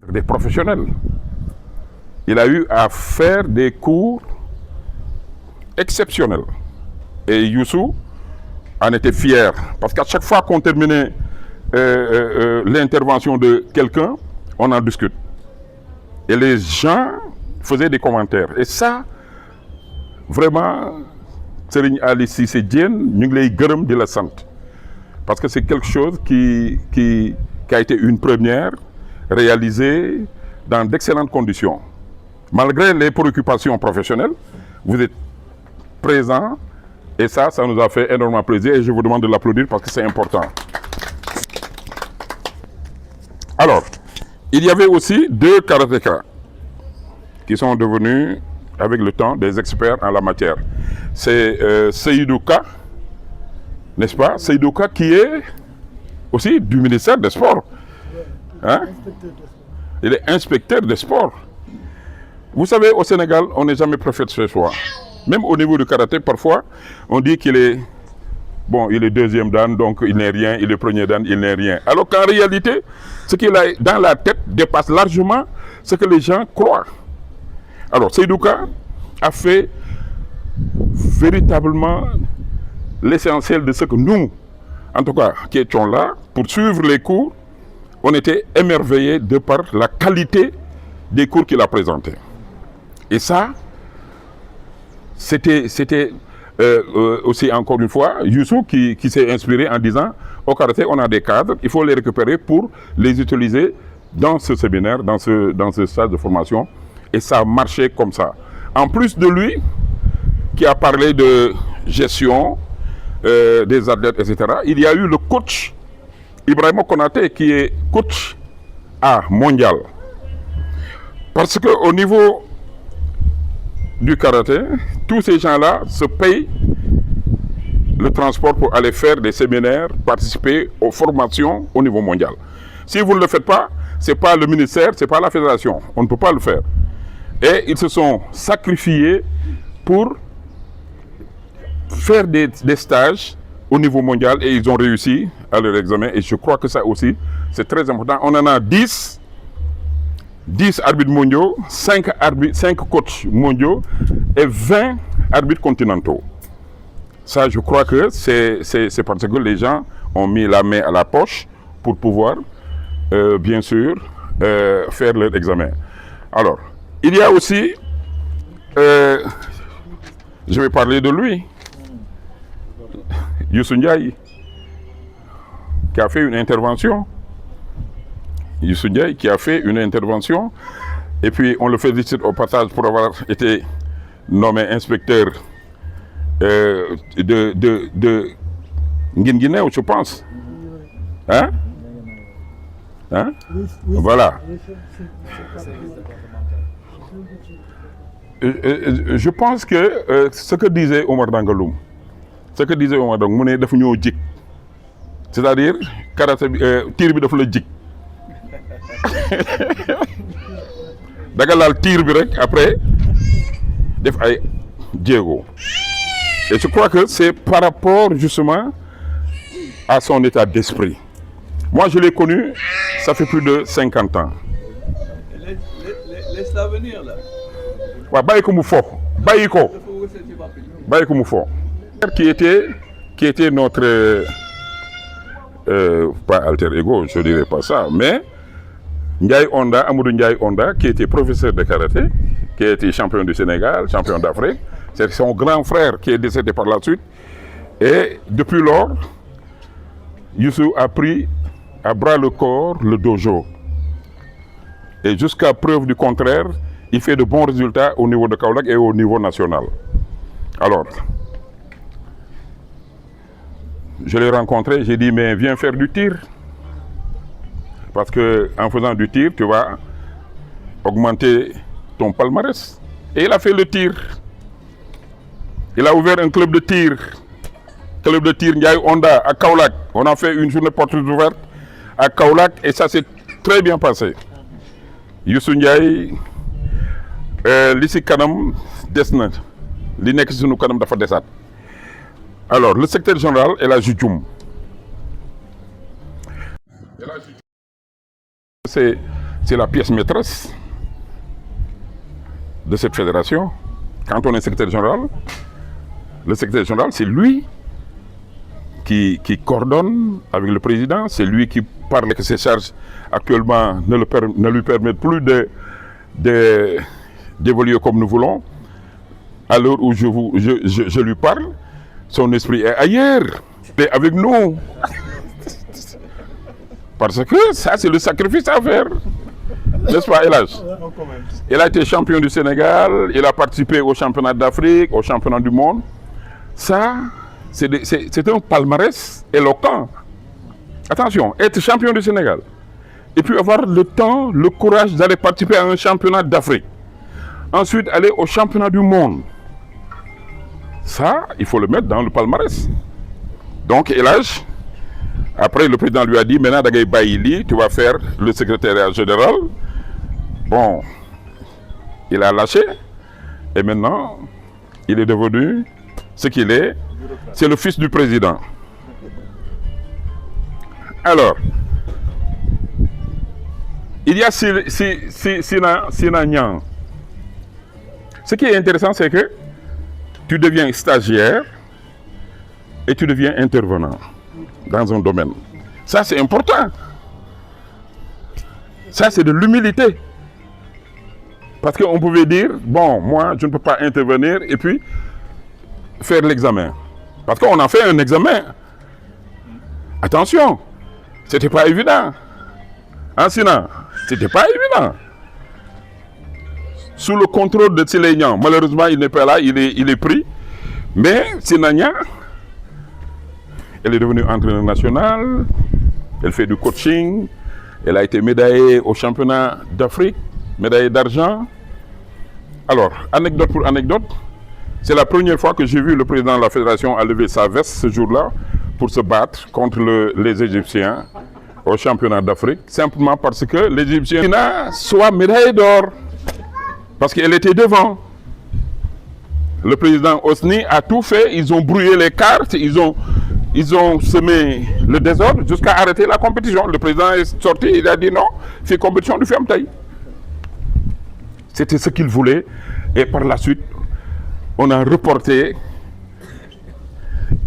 des professionnels. Il a eu à faire des cours exceptionnels. Et Youssou en était fier. Parce qu'à chaque fois qu'on terminait l'intervention de quelqu'un, on en discute. Et les gens faisaient des commentaires. Et ça, vraiment, Serigne Ali Cissé Diène, ñu ngi lay gërëm di la sant. Parce que c'est quelque chose qui a été une première réalisée dans d'excellentes conditions. Malgré les préoccupations professionnelles, vous êtes présents et ça nous a fait énormément plaisir et je vous demande de l'applaudir parce que c'est important. Alors, il y avait aussi 2 karatékas qui sont devenus, avec le temps, des experts en la matière. C'est Seydou Ka, n'est-ce pas? Seydou Ka qui est aussi du ministère des Sports. Hein? Il est inspecteur des sports. Vous savez, au Sénégal, on n'est jamais prophète ce soir. Même au niveau du karaté, parfois, on dit qu'il est, bon, il est deuxième dan, donc il n'est rien, il est premier dan, il n'est rien. Alors qu'en réalité, ce qu'il a dans la tête dépasse largement ce que les gens croient. Alors, Seydou Ka a fait véritablement l'essentiel de ce que nous, en tout cas, qui étions là, pour suivre les cours, on était émerveillés de par la qualité des cours qu'il a présentés. Et ça, c'était aussi, encore une fois, Youssou qui s'est inspiré en disant, au karaté, on a des cadres, il faut les récupérer pour les utiliser dans ce séminaire, dans ce stage de formation. Et ça a marché comme ça. En plus de lui, qui a parlé de gestion des athlètes, etc., il y a eu le coach Ibrahima Konaté, qui est coach A mondial. Parce qu'au niveau du karaté, tous ces gens-là se payent le transport pour aller faire des séminaires, participer aux formations au niveau mondial. Si vous ne le faites pas, ce n'est pas le ministère, ce n'est pas la fédération. On ne peut pas le faire. Et ils se sont sacrifiés pour faire des stages au niveau mondial et ils ont réussi à leur examen. Et je crois que ça aussi, c'est très important. On en a 10 arbitres mondiaux, 5 coachs mondiaux et 20 arbitres continentaux. Ça, je crois que c'est parce que les gens ont mis la main à la poche pour pouvoir, bien sûr, faire leur examen. Alors, il y a aussi, je vais parler de lui, Youssou Ndiaye, qui a fait une intervention. Youssou Ndiaye qui a fait une intervention. Et puis, on le félicite au passage pour avoir été nommé inspecteur de Guinguinéo, je pense. Hein? Hein? Voilà. Je pense que ce que disait Omar Dangaloum, mu ne dafa ñoo jik, c'est-à-dire karaté bi tir bi dafa la jik daga laal tir bi rek après def ay jéego. Et je crois que c'est par rapport justement à son état d'esprit. Moi je l'ai connu, ça fait plus de 50 ans. Laisse-la venir là. Ouais, bàyyi ko mu fo, bàyyi ko mu fo. Qui était notre pas alter ego, je dirais pas ça, mais Ndiaye Onda, Amadou Ndiaye Onda, qui était professeur de karaté, qui a été champion du Sénégal, champion d'Afrique, c'est son grand frère qui est décédé par la suite. Et depuis lors, Youssou a pris à bras le corps le dojo. Et jusqu'à preuve du contraire, il fait de bons résultats au niveau de Kaolack et au niveau national. Alors, je l'ai rencontré, j'ai dit, mais viens faire du tir. Parce qu'en faisant du tir, tu vas augmenter ton palmarès. Et il a fait le tir. Il a ouvert un club de tir. Club de tir Ndiaye Onda à Kaolack. On a fait une journée porte ouverte à Kaolack et ça s'est très bien passé. Youssou Ndiaye, li si kanam des na, li nekk si sunu kanam dafa desaat. Alors, le secrétaire général est la Dioum. C'est c'est la pièce maîtresse de cette fédération. Quand on est secrétaire général, le secrétaire général, c'est lui qui coordonne avec le président, c'est lui qui parle que ses charges actuellement ne lui permettent plus d'évoluer comme nous voulons. À l'heure où je lui parle, son esprit est ailleurs, et avec nous. Parce que ça, c'est le sacrifice à faire. N'est-ce pas, Elhadj? Il a été champion du Sénégal, il a participé au championnat d'Afrique, au championnat du monde. Ça, c'est un palmarès éloquent. Attention, être champion du Sénégal, et puis avoir le temps, le courage d'aller participer à un championnat d'Afrique. Ensuite, aller au championnat du monde. Ça, il faut le mettre dans le palmarès. Donc, Elhadj, après, le président lui a dit, maintenant, Dagay Baïli, tu vas faire le secrétariat général. Bon, il a lâché. Et maintenant, il est devenu ce qu'il est. C'est le fils du président. Alors, il y a Sina Niang. Ce qui est intéressant, c'est que tu deviens stagiaire et tu deviens intervenant dans un domaine. Ça, c'est important. Ça, c'est de l'humilité. Parce qu'on pouvait dire, bon, moi, je ne peux pas intervenir et puis faire l'examen. Parce qu'on a fait un examen. Attention, c'était pas évident. Hein, Sina? C'était pas évident. Sous le contrôle de Tsilé Niang, malheureusement, il n'est pas là, il est pris. Mais Sina Niang, elle est devenue entraîneur national, elle fait du coaching, elle a été médaillée au championnat d'Afrique, médaillée d'argent. Alors, anecdote pour anecdote, c'est la première fois que j'ai vu le président de la fédération à lever sa veste ce jour-là pour se battre contre les Égyptiens au championnat d'Afrique, simplement parce que l'Égyptien soit médaillé d'or, parce qu'elle était devant. Le président Hosni a tout fait, ils ont brouillé les cartes, ils ont semé le désordre jusqu'à arrêter la compétition. Le président est sorti, il a dit non, c'est compétition du Femtaï. C'était ce qu'il voulait. Et par la suite, on a reporté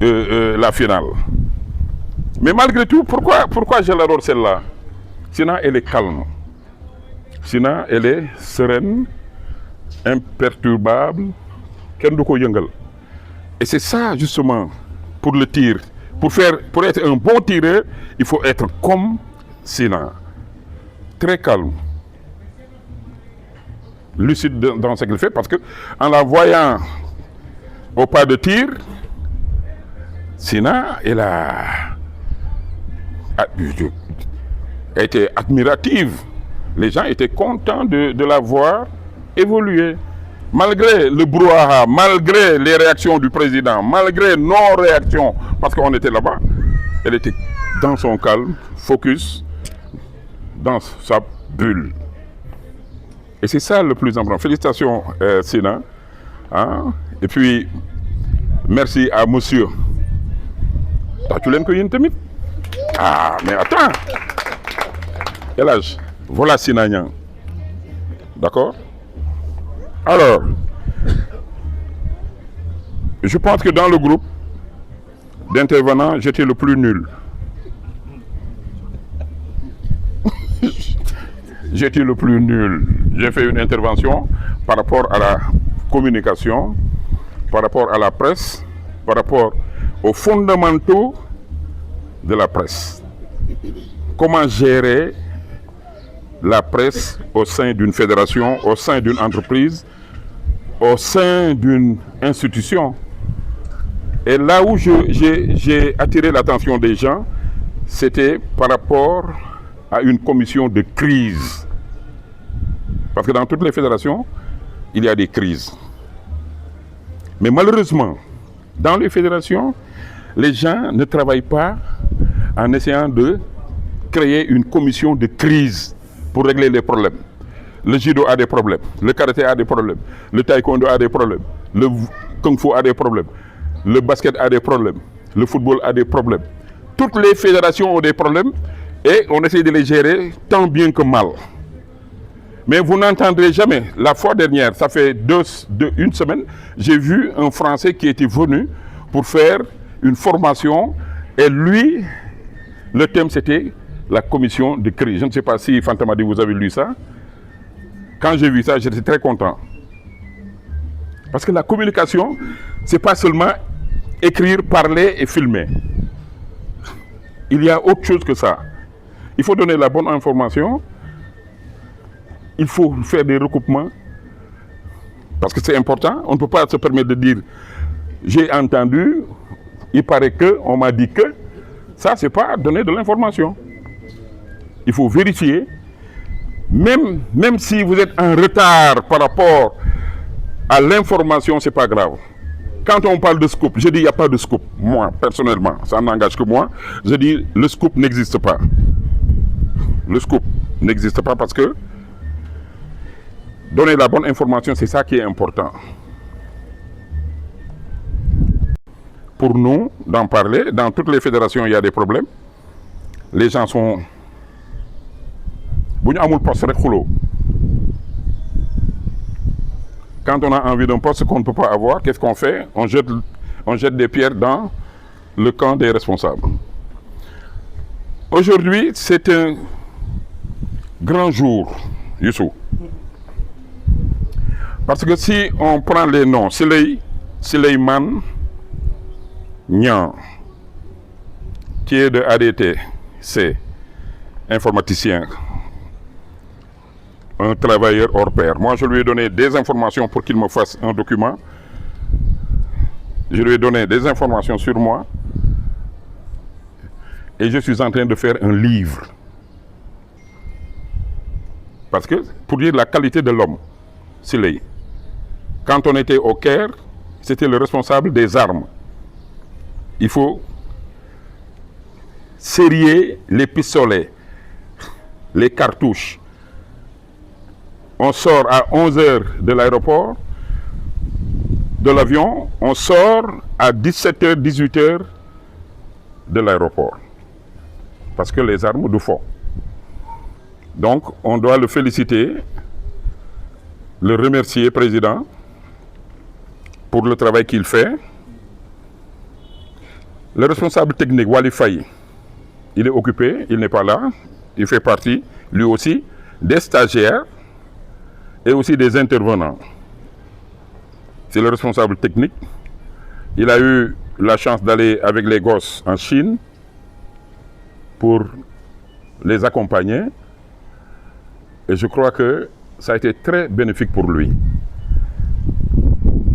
la finale. Mais malgré tout, pourquoi j'adore celle-là? Sina, elle est calme. Sina, elle est sereine, imperturbable. Et c'est ça, justement, pour le tir. Pour être un bon tireur, il faut être comme Sina. Très calme. Lucide dans ce qu'il fait, parce que en la voyant au pas de tir, Sina, elle a été admirative. Les gens étaient contents de la voir évoluer. Malgré le brouhaha, malgré les réactions du président, malgré nos réactions, parce qu'on était là-bas, elle était dans son calme, focus, dans sa bulle. Et c'est ça le plus important. Félicitations, Sina. Hein? Et puis, merci à monsieur. Tu l'aimes que Tamit? Ah, mais attends. Quel âge? Voilà Sina Niang. D'accord? Alors, je pense que dans le groupe d'intervenants, j'étais le plus nul. J'étais le plus nul. J'ai fait une intervention par rapport à la communication, par rapport à la presse, par rapport aux fondamentaux de la presse. Comment gérer la presse au sein d'une fédération, au sein d'une entreprise, au sein d'une institution. Et là où j'ai attiré l'attention des gens, c'était par rapport à une commission de crise. Parce que dans toutes les fédérations, il y a des crises. Mais malheureusement, dans les fédérations, les gens ne travaillent pas en essayant de créer une commission de crise pour régler les problèmes. Le judo a des problèmes, le karaté a des problèmes, le taekwondo a des problèmes, le kung fu a des problèmes, le basket a des problèmes, le football a des problèmes. Toutes les fédérations ont des problèmes et on essaie de les gérer tant bien que mal. Mais vous n'entendrez jamais. La fois dernière, ça fait une semaine, j'ai vu un Français qui était venu pour faire une formation. Et lui, le thème c'était la commission de crise. Je ne sais pas si Fantamadi, vous avez lu ça. Quand j'ai vu ça, j'étais très content. Parce que la communication, ce n'est pas seulement écrire, parler et filmer. Il y a autre chose que ça. Il faut donner la bonne information. Il faut faire des recoupements. Parce que c'est important. On ne peut pas se permettre de dire j'ai entendu, il paraît que, on m'a dit que. Ça, ce n'est pas donner de l'information. Il faut vérifier. Même si vous êtes en retard par rapport à l'information, ce n'est pas grave. Quand on parle de scoop, je dis il n'y a pas de scoop. Moi, personnellement, ça n'engage que moi. Je dis le scoop n'existe pas. Le scoop n'existe pas parce que donner la bonne information, c'est ça qui est important. Pour nous, d'en parler, dans toutes les fédérations, il y a des problèmes. Les gens sont... Quand on a envie d'un poste qu'on ne peut pas avoir, qu'est-ce qu'on fait? On jette des pierres dans le camp des responsables. Aujourd'hui, c'est un grand jour, Youssou. Parce que si on prend les noms, Sileyman Niang, qui est de ADT, c'est informaticien, un travailleur hors pair. Moi, je lui ai donné des informations pour qu'il me fasse un document. Je lui ai donné des informations sur moi. Et je suis en train de faire un livre. Parce que, pour dire la qualité de l'homme, Siley, quand on était au Caire, c'était le responsable des armes. Il faut serrer les pistolets, les cartouches. On sort à 11h de l'aéroport, de l'avion, on sort à 17h, 18h de l'aéroport. Parce que les armes du fond. Donc, on doit le féliciter, le remercier, président, pour le travail qu'il fait. Le responsable technique, Wali Faye, il est occupé, il n'est pas là. Il fait partie, lui aussi, des stagiaires et aussi des intervenants. C'est le responsable technique. Il a eu la chance d'aller avec les gosses en Chine pour les accompagner. Et je crois que ça a été très bénéfique pour lui.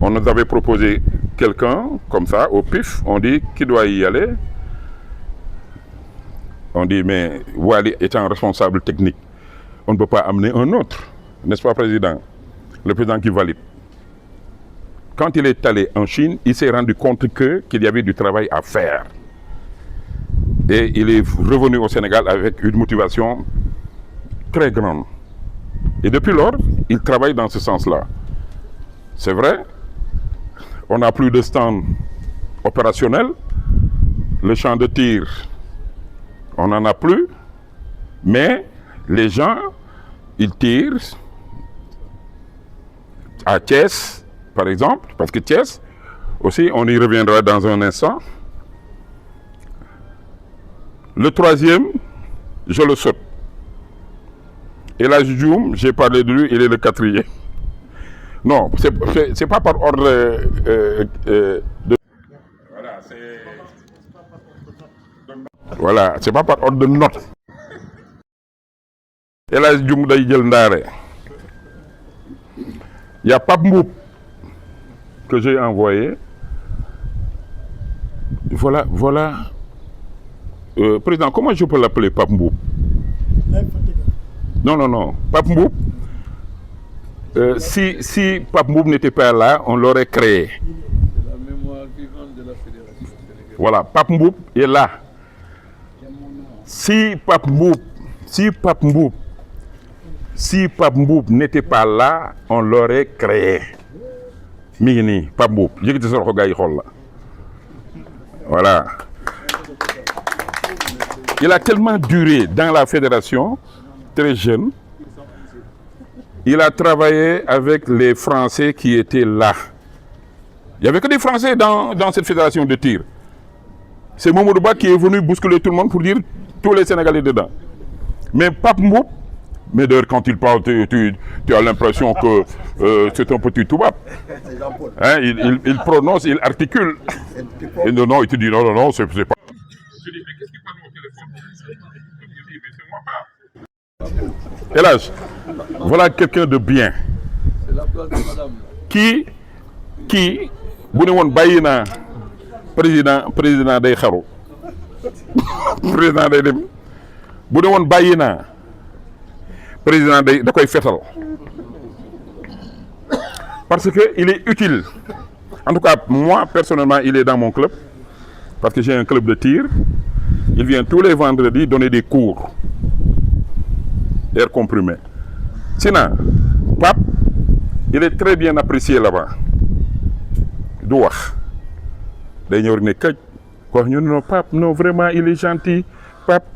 On nous avait proposé quelqu'un, comme ça, au pif, on dit qui doit y aller. On dit, mais Wali étant responsable technique, on ne peut pas amener un autre, n'est-ce pas, président? Le président qui valide. Quand il est allé en Chine, il s'est rendu compte qu'il y avait du travail à faire. Et il est revenu au Sénégal avec une motivation très grande. Et depuis lors, il travaille dans ce sens-là. C'est vrai, on n'a plus de stand opérationnel. Le champ de tir, on n'en a plus. Mais les gens, ils tirent à Thiès, par exemple, parce que Thiès, aussi, on y reviendra dans un instant. Le troisième, je le saute. Et là, j'ai parlé de lui, il est le quatrième. Non, c'est pas par ordre de... Voilà, c'est pas par ordre de note. Et là, il y a Pape Mboup que j'ai envoyé. Voilà. Président, comment je peux l'appeler Pape Mboup? Non. Pape Mboup, si Pape Mboup n'était pas là, on l'aurait créé. C'est la mémoire vivante de la fédération sénégalaise. Voilà, Pape Mboup est là. Si Pape Mboup n'était pas là, on l'aurait créé. Migni, Pape Mboup. Voilà. Il a tellement duré dans la fédération, très jeune. il a travaillé avec les Français qui étaient là. Il n'y avait que des Français dans cette fédération de tir. C'est Mamadou Ba qui est venu bousculer tout le monde pour dire tous les Sénégalais dedans. Mais Pape Mboup, mais d'ailleurs quand il parle, tu as l'impression que c'est un petit toubab. Hein, il prononce, il articule. Et non, il te dit non, c'est pas. Je dis, mais qu'est-ce qu'il parle au téléphone? Il dit, mais c'est moi pas. Elhadj, voilà quelqu'un de bien. C'est la place de madame. Qui bu ne woon bàyyi naa président day xaru président day dem bu ne woon bàyyi naa président da koy fetal parce que il est utile. En tout cas moi personnellement il est dans mon club parce que j'ai un club de tir. Il vient tous les vendredis donner des cours d'air comprimé. Sinon Pape il est très bien apprécié là-bas. Du wax day ñëw ne këj ko wax ñu non Pape non vraiment il est gentil Pape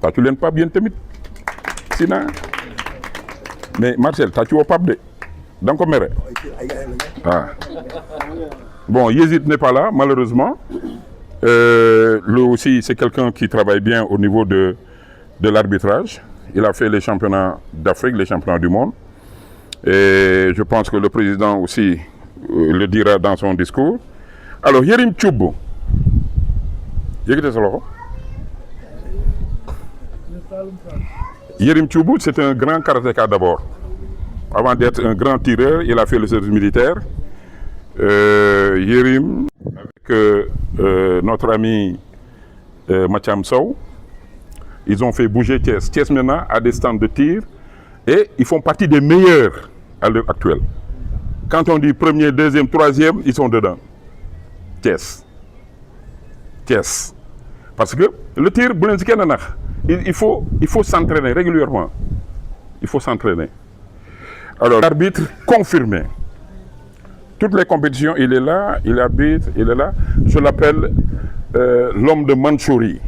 tàccu leen Pape yéen tamit sinon mais Marcel tàccu woo Pape de da nga ko mere bon Yézid n'est pas là malheureusement lui aussi c'est quelqu'un qui travaille bien au niveau de l'arbitrage. Il a fait les championnats d'Afrique, les championnats du monde et je pense que le président aussi le dira dans son discours. Alors Yérim Thioub yëkkati sa loxo. Yérim Thioub c'est un grand karatéka d'abord. Avant d'être un grand tireur, il a fait le service militaire. Yérim avec notre ami Mathiam Sow, ils ont fait bouger Thiès. Thiès maintenant a des stands de tir et ils font partie des meilleurs à l'heure actuelle. Quand on dit premier, deuxième, troisième, ils sont dedans. Thiès. Parce que le tir, il faut s'entraîner régulièrement. Il faut s'entraîner. Alors, l'arbitre confirmé. Toutes les compétitions, il est là, il arbitre, il est là. Je l'appelle l'homme de Mandchourie.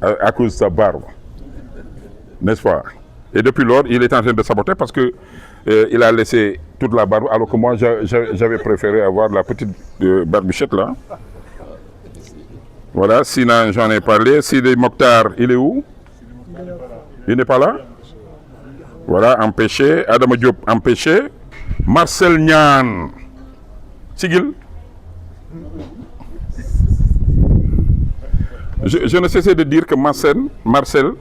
À cause de sa barbe. N'est-ce pas? Et depuis lors, il est en train de saboter parce que il a laissé toute la barbe, alors que moi, j'avais préféré avoir la petite barbichette là. Voilà, Sinan, j'en ai parlé. Sidi Mokhtar, il est où? Il n'est pas là? Voilà, empêché. Adama Diop, empêché. Marcel Nian. Sigil. Je ne cessais de dire que Marcel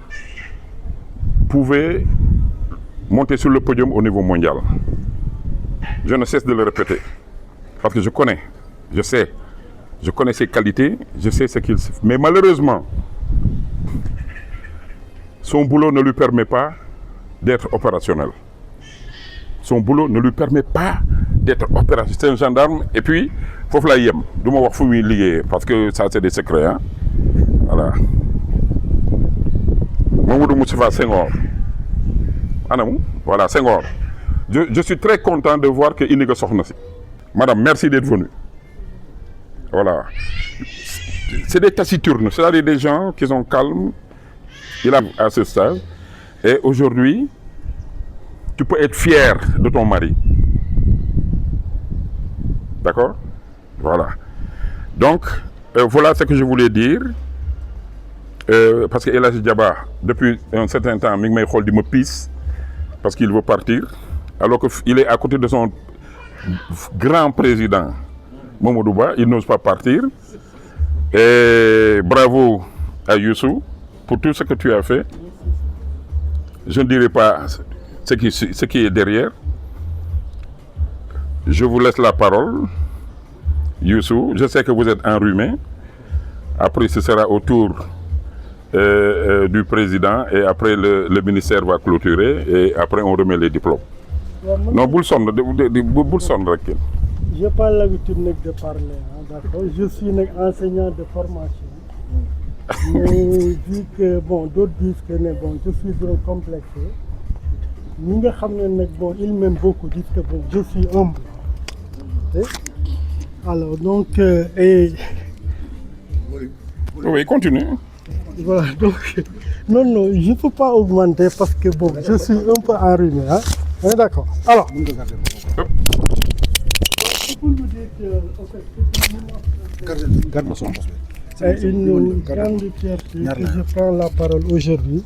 pouvait monter sur le podium au niveau mondial. Je ne cesse de le répéter. Parce que je connais ses qualités, je sais ce qu'il fait. Mais malheureusement, son boulot ne lui permet pas d'être opérationnel. Son boulot ne lui permet pas d'être opérationnel. C'est un gendarme et puis, il faut que je me dise parce que ça c'est des secrets. Hein? Voilà. Mamadou Moustapha Senghor. Voilà, Senghor. Je suis très content de voir que Inigo Sohnasi. Madame, merci d'être venue. Voilà. C'est des taciturnes, c'est-à-dire des gens qui sont calmes. Il a à ce stade. Et aujourd'hui, tu peux être fier de ton mari. D'accord? Voilà. Donc, voilà ce que je voulais dire. Parce que Elhadji Diaba, depuis un certain temps, il me pisse parce qu'il veut partir. Alors qu'il est à côté de son grand président, Mamadou Ba, il n'ose pas partir. Et bravo à Youssou pour tout ce que tu as fait. Je ne dirai pas ce qui est derrière. Je vous laisse la parole, Youssou. Je sais que vous êtes enrhumé. Après, ce sera au tour du président et après le ministère va clôturer et après on remet les diplômes. Non, j'ai pas l'habitude de parler, hein, d'accord. Je suis enseignant de formation. Mais vu que d'autres disent que je suis trop complexé. Ils m'aiment beaucoup, disent que je suis humble. Alors donc oui, continue. Voilà, donc Non, non, je ne peux pas augmenter parce que bon, je suis un peu enrhumé. Hein? On est d'accord. Alors, je peux vous dire que en fait, c'est une grande fierté que je prends la parole aujourd'hui.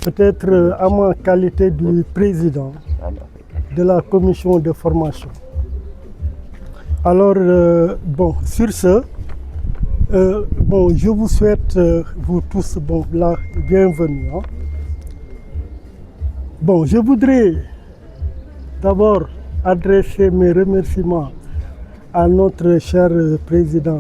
Peut-être à ma qualité de président de la commission de formation. Alors, bon, sur ce, bon, je vous souhaite, vous tous, bon, la bienvenue. Hein. Bon, je voudrais d'abord adresser mes remerciements à notre cher président